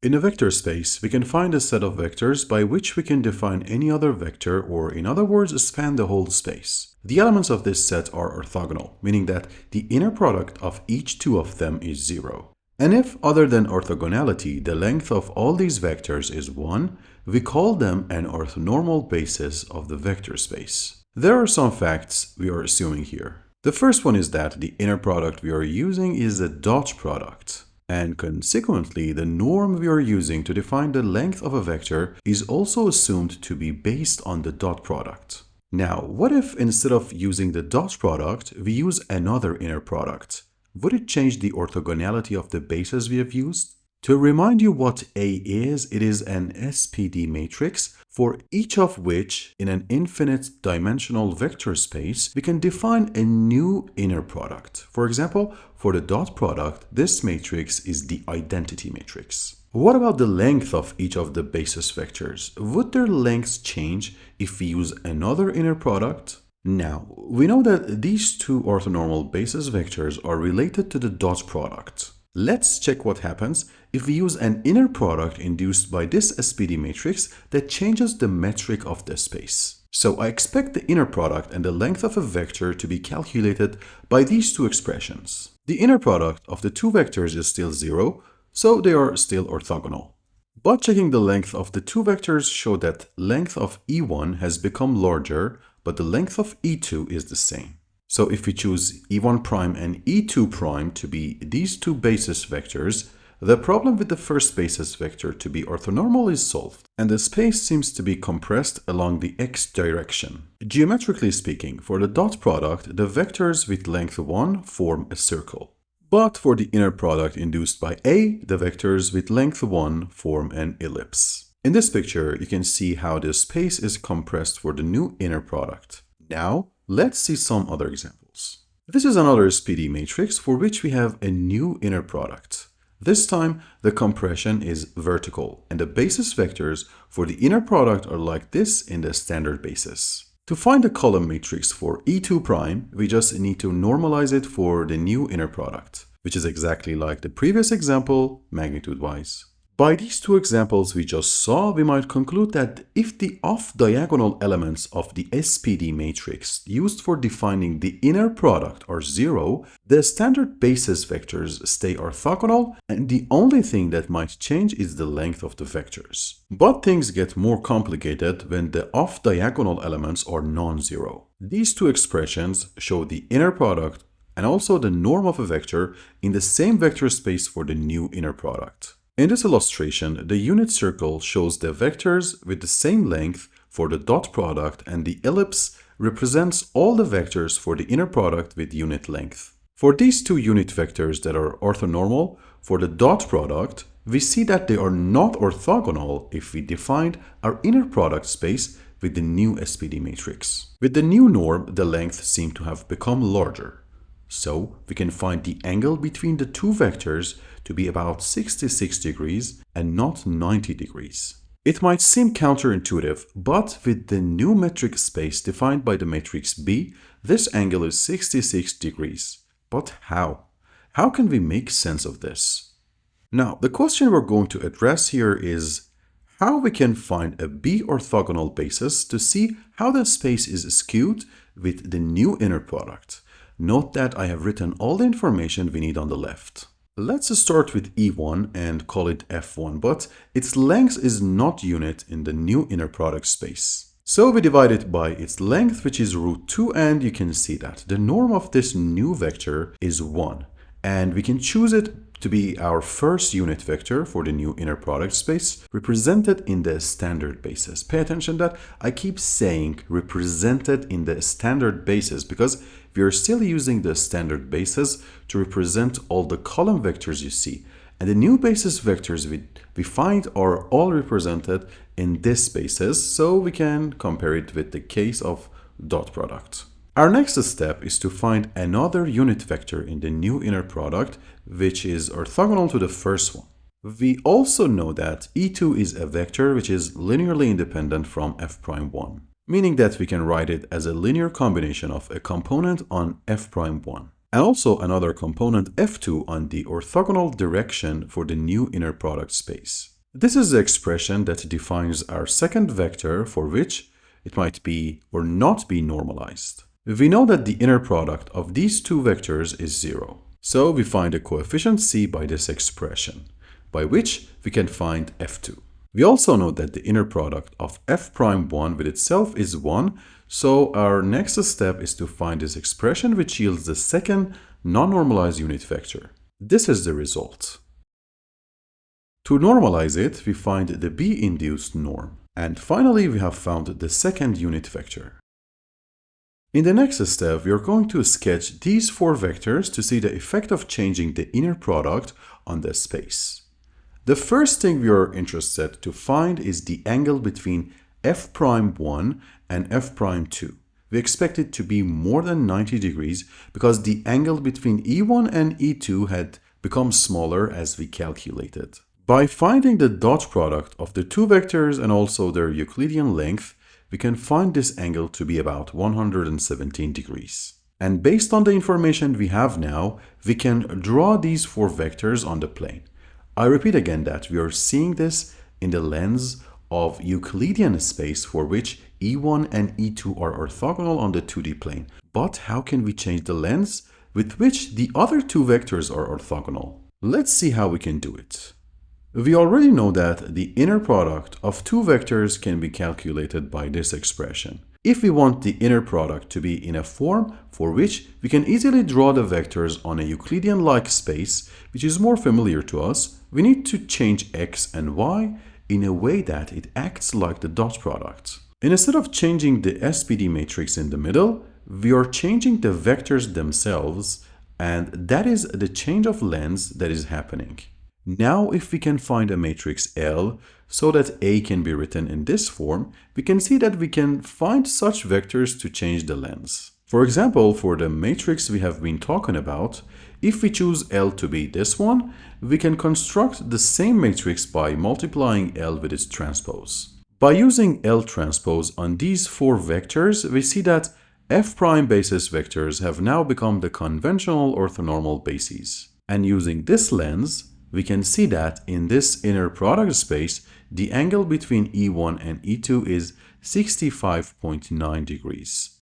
In a vector space, we can find a set of vectors by which we can define any other vector, or in other words, span the whole space. The elements of this set are orthogonal, meaning that the inner product of each two of them is 0. And if, other than orthogonality, the length of all these vectors is 1, we call them an orthonormal basis of the vector space. There are some facts we are assuming here. The first one is that the inner product we are using is a dot product. And consequently, the norm we are using to define the length of a vector is also assumed to be based on the dot product. Now, what if instead of using the dot product, we use another inner product? Would it change the orthogonality of the bases we have used? To remind you what A is, it is an SPD matrix for each of which, in an infinite dimensional vector space, we can define a new inner product. For example, for the dot product, this matrix is the identity matrix. What about the length of each of the basis vectors? Would their lengths change if we use another inner product? Now, we know that these two orthonormal basis vectors are related to the dot product. Let's check what happens if we use an inner product induced by this SPD matrix that changes the metric of the space. So I expect the inner product and the length of a vector to be calculated by these two expressions. The inner product of the two vectors is still 0, so they are still orthogonal. But checking the length of the two vectors show that length of E1 has become larger, but the length of E2 is the same. So if we choose E1 prime and E2 prime to be these two basis vectors, the problem with the first basis vector to be orthonormal is solved, and the space seems to be compressed along the x direction. Geometrically speaking, for the dot product, the vectors with length 1 form a circle. But for the inner product induced by A, the vectors with length 1 form an ellipse. In this picture, you can see how the space is compressed for the new inner product. Now, let's see some other examples. This is another SPD matrix for which we have a new inner product. This time, the compression is vertical, and the basis vectors for the inner product are like this in the standard basis. To find the column matrix for E2 prime, we just need to normalize it for the new inner product, which is exactly like the previous example, magnitude-wise. By these two examples we just saw, we might conclude that if the off-diagonal elements of the SPD matrix used for defining the inner product are 0, the standard basis vectors stay orthogonal, and the only thing that might change is the length of the vectors. But things get more complicated when the off-diagonal elements are non-zero. These two expressions show the inner product and also the norm of a vector in the same vector space for the new inner product. In this illustration, the unit circle shows the vectors with the same length for the dot product, and the ellipse represents all the vectors for the inner product with unit length. For these two unit vectors that are orthonormal, for the dot product, we see that they are not orthogonal if we defined our inner product space with the new SPD matrix. With the new norm, the length seems to have become larger. So we can find the angle between the two vectors to be about 66 degrees and not 90 degrees. It might seem counterintuitive, but with the new metric space defined by the matrix B, this angle is 66 degrees. But how? How can we make sense of this? Now, the question we're going to address here is how we can find a B orthogonal basis to see how the space is skewed with the new inner product. Note that I have written all the information we need on the left. Let's start with E1 and call it F1, but its length is not unit in the new inner product space. So we divide it by its length, which is root 2, and you can see that the norm of this new vector is 1. And we can choose it to be our first unit vector for the new inner product space, represented in the standard basis. Pay attention that I keep saying represented in the standard basis because we are still using the standard basis to represent all the column vectors you see. And the new basis vectors we find are all represented in this basis, so we can compare it with the case of dot product. Our next step is to find another unit vector in the new inner product, which is orthogonal to the first one. We also know that E2 is a vector which is linearly independent from f'1, meaning that we can write it as a linear combination of a component on f'1. and also another component f2 on the orthogonal direction for the new inner product space. This is the expression that defines our second vector for which it might be or not be normalized. We know that the inner product of these two vectors is 0. So we find the coefficient c by this expression, by which we can find f2. We also know that the inner product of f'1 with itself is 1, so our next step is to find this expression which yields the second non-normalized unit vector. This is the result. To normalize it, we find the B-induced norm. And finally, we have found the second unit vector. In the next step, we are going to sketch these four vectors to see the effect of changing the inner product on the space. The first thing we are interested to find is the angle between f'1 and f'2. We expect it to be more than 90 degrees because the angle between E1 and E2 had become smaller as we calculated. By finding the dot product of the two vectors and also their Euclidean length, we can find this angle to be about 117 degrees. And based on the information we have now, we can draw these four vectors on the plane. I repeat again that we are seeing this in the lens of Euclidean space for which E1 and E2 are orthogonal on the 2D plane. But how can we change the lens with which the other two vectors are orthogonal? Let's see how we can do it. We already know that the inner product of two vectors can be calculated by this expression. If we want the inner product to be in a form for which we can easily draw the vectors on a Euclidean-like space, which is more familiar to us, we need to change x and y in a way that it acts like the dot product. And instead of changing the SPD matrix in the middle, we are changing the vectors themselves, and that is the change of lens that is happening. Now, if we can find a matrix L so that A can be written in this form, we can see that we can find such vectors to change the lens. For example, for the matrix we have been talking about, if we choose L to be this one, we can construct the same matrix by multiplying L with its transpose. By using L transpose on these four vectors, we see that F' basis vectors have now become the conventional orthonormal bases. And using this lens, we can see that in this inner product space, the angle between E1 and E2 is 65.9 degrees.